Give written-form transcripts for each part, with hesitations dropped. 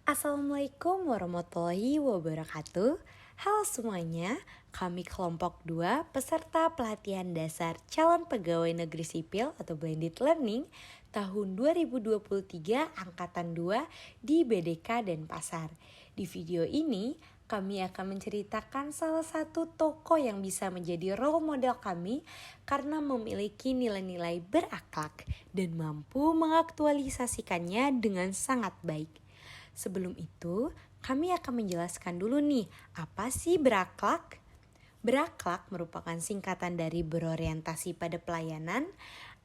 Assalamualaikum warahmatullahi wabarakatuh. Halo semuanya, kami kelompok 2 peserta pelatihan dasar calon pegawai negeri sipil atau blended learning tahun 2023 angkatan 2 di BDK Denpasar. Di video ini kami akan menceritakan salah satu tokoh yang bisa menjadi role model kami karena memiliki nilai-nilai berakhlak dan mampu mengaktualisasikannya dengan sangat baik. Sebelum itu, kami akan menjelaskan dulu nih, apa sih berakhlak? Berakhlak merupakan singkatan dari berorientasi pada pelayanan,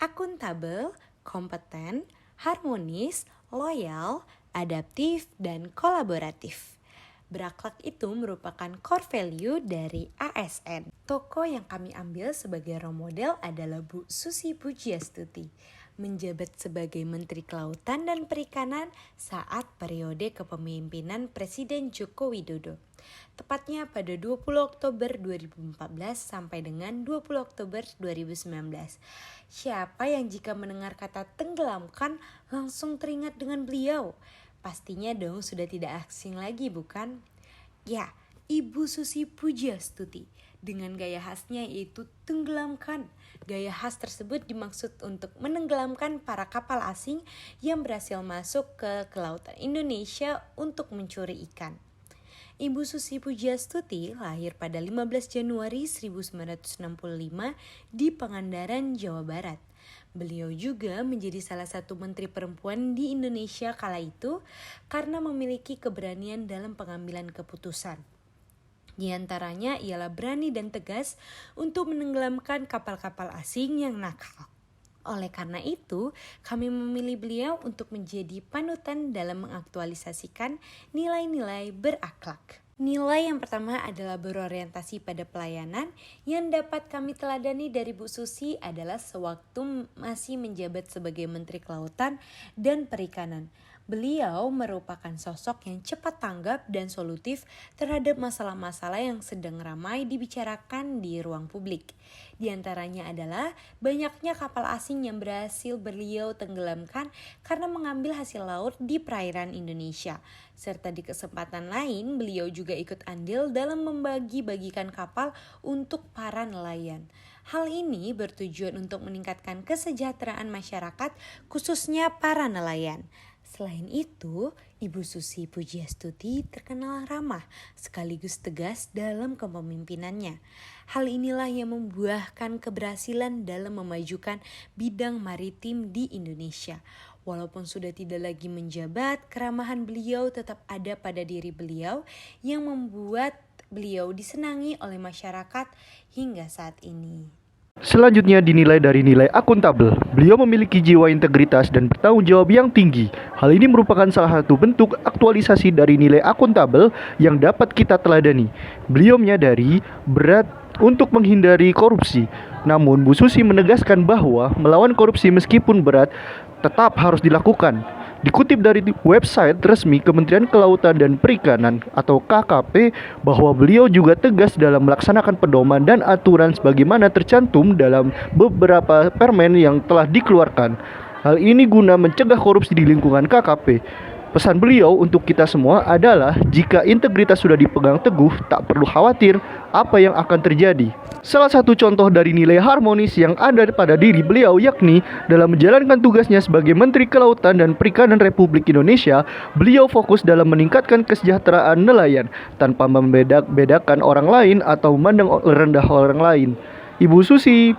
akuntabel, kompeten, harmonis, loyal, adaptif, dan kolaboratif. Berakhlak itu merupakan core value dari ASN. Tokoh yang kami ambil sebagai role model adalah Bu Susi Pujiastuti, menjabat sebagai Menteri Kelautan dan Perikanan saat periode kepemimpinan Presiden Joko Widodo. Tepatnya pada 20 Oktober 2014 sampai dengan 20 Oktober 2019. Siapa yang jika mendengar kata tenggelamkan langsung teringat dengan beliau? Pastinya dong sudah tidak asing lagi bukan? Ya, Ibu Susi Pujiastuti dengan gaya khasnya yaitu tenggelamkan. Gaya khas tersebut dimaksud untuk menenggelamkan para kapal asing yang berhasil masuk ke kelautan Indonesia untuk mencuri ikan. Ibu Susi Pujiastuti lahir pada 15 Januari 1965 di Pangandaran, Jawa Barat. Beliau juga menjadi salah satu menteri perempuan di Indonesia kala itu karena memiliki keberanian dalam pengambilan keputusan. Di antaranya ialah berani dan tegas untuk menenggelamkan kapal-kapal asing yang nakal. Oleh karena itu, kami memilih beliau untuk menjadi panutan dalam mengaktualisasikan nilai-nilai berakhlak. Nilai yang pertama adalah berorientasi pada pelayanan yang dapat kami teladani dari Bu Susi adalah sewaktu masih menjabat sebagai Menteri Kelautan dan Perikanan. Beliau merupakan sosok yang cepat tanggap dan solutif terhadap masalah-masalah yang sedang ramai dibicarakan di ruang publik. Di antaranya adalah banyaknya kapal asing yang berhasil beliau tenggelamkan karena mengambil hasil laut di perairan Indonesia. Serta di kesempatan lain beliau juga ikut andil dalam membagi-bagikan kapal untuk para nelayan. Hal ini bertujuan untuk meningkatkan kesejahteraan masyarakat khususnya para nelayan. Selain itu, Ibu Susi Pujiastuti terkenal ramah sekaligus tegas dalam kepemimpinannya. Hal inilah yang membuahkan keberhasilan dalam memajukan bidang maritim di Indonesia. Walaupun sudah tidak lagi menjabat, keramahan beliau tetap ada pada diri beliau yang membuat beliau disenangi oleh masyarakat hingga saat ini. Selanjutnya dinilai dari nilai akuntabel. Beliau memiliki jiwa integritas dan bertanggung jawab yang tinggi. Hal ini merupakan salah satu bentuk aktualisasi dari nilai akuntabel yang dapat kita teladani. Beliau menyadari berat untuk menghindari korupsi. Namun Bu Susi menegaskan bahwa melawan korupsi meskipun berat tetap harus dilakukan. Dikutip dari website resmi Kementerian Kelautan dan Perikanan atau KKP bahwa beliau juga tegas dalam melaksanakan pedoman dan aturan sebagaimana tercantum dalam beberapa permen yang telah dikeluarkan. Hal ini guna mencegah korupsi di lingkungan KKP. Pesan beliau untuk kita semua adalah jika integritas sudah dipegang teguh, tak perlu khawatir apa yang akan terjadi. Salah satu contoh dari nilai harmonis yang ada pada diri beliau yakni dalam menjalankan tugasnya sebagai Menteri Kelautan dan Perikanan Republik Indonesia, beliau fokus dalam meningkatkan kesejahteraan nelayan tanpa membedakan orang lain atau memandang rendah orang lain. Ibu Susi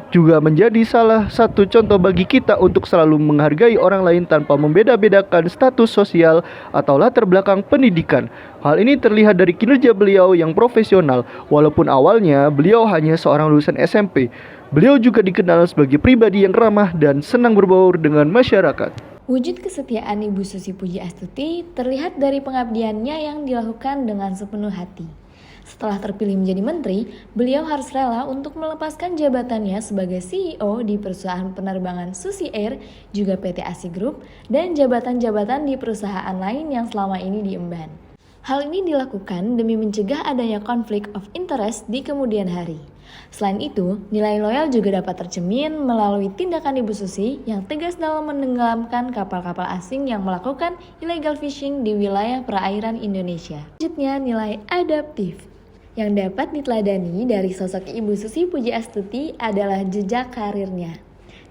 juga menjadi salah satu contoh bagi kita untuk selalu menghargai orang lain tanpa membeda-bedakan status sosial atau latar belakang pendidikan. Hal ini terlihat dari kinerja beliau yang profesional. Walaupun awalnya beliau hanya seorang lulusan SMP, beliau juga dikenal sebagai pribadi yang ramah dan senang berbaur dengan masyarakat. Wujud kesetiaan Ibu Susi Pujiastuti terlihat dari pengabdiannya yang dilakukan dengan sepenuh hati. Setelah terpilih menjadi menteri, beliau harus rela untuk melepaskan jabatannya sebagai CEO di perusahaan penerbangan Susi Air, juga PT ASI Group, dan jabatan-jabatan di perusahaan lain yang selama ini diemban. Hal ini dilakukan demi mencegah adanya konflik of interest di kemudian hari. Selain itu, nilai loyal juga dapat tercermin melalui tindakan Ibu Susi yang tegas dalam menenggelamkan kapal-kapal asing yang melakukan illegal fishing di wilayah perairan Indonesia. Selanjutnya, nilai adaptif. Yang dapat diteladani dari sosok Ibu Susi Pujiastuti adalah jejak karirnya,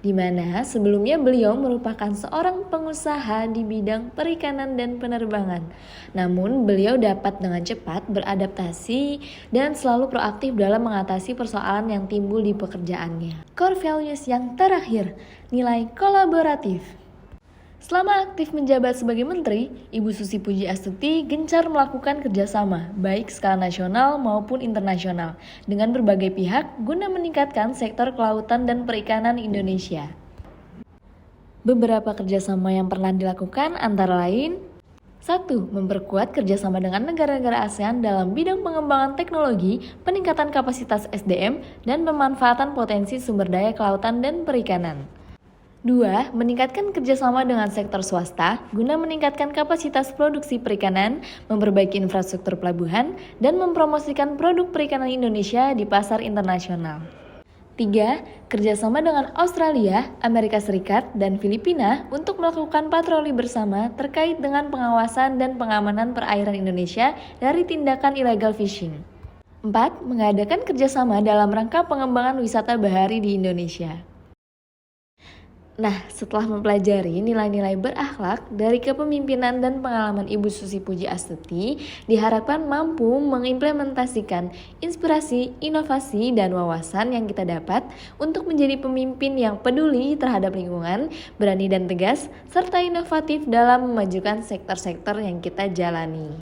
di mana sebelumnya beliau merupakan seorang pengusaha di bidang perikanan dan penerbangan. Namun beliau dapat dengan cepat beradaptasi dan selalu proaktif dalam mengatasi persoalan yang timbul di pekerjaannya. Core values yang terakhir, nilai kolaboratif. Selama aktif menjabat sebagai menteri, Ibu Susi Pujiastuti gencar melakukan kerjasama, baik skala nasional maupun internasional, dengan berbagai pihak guna meningkatkan sektor kelautan dan perikanan Indonesia. Beberapa kerjasama yang pernah dilakukan antara lain: 1. Memperkuat kerjasama dengan negara-negara ASEAN dalam bidang pengembangan teknologi, peningkatan kapasitas SDM, dan pemanfaatan potensi sumber daya kelautan dan perikanan. 2. Meningkatkan kerjasama dengan sektor swasta guna meningkatkan kapasitas produksi perikanan, memperbaiki infrastruktur pelabuhan, dan mempromosikan produk perikanan Indonesia di pasar internasional. 3. Kerjasama dengan Australia, Amerika Serikat, dan Filipina untuk melakukan patroli bersama terkait dengan pengawasan dan pengamanan perairan Indonesia dari tindakan illegal fishing. 4. Mengadakan kerjasama dalam rangka pengembangan wisata bahari di Indonesia. Nah, setelah mempelajari nilai-nilai berakhlak dari kepemimpinan dan pengalaman Ibu Susi Pujiastuti, diharapkan mampu mengimplementasikan inspirasi, inovasi, dan wawasan yang kita dapat untuk menjadi pemimpin yang peduli terhadap lingkungan, berani dan tegas, serta inovatif dalam memajukan sektor-sektor yang kita jalani.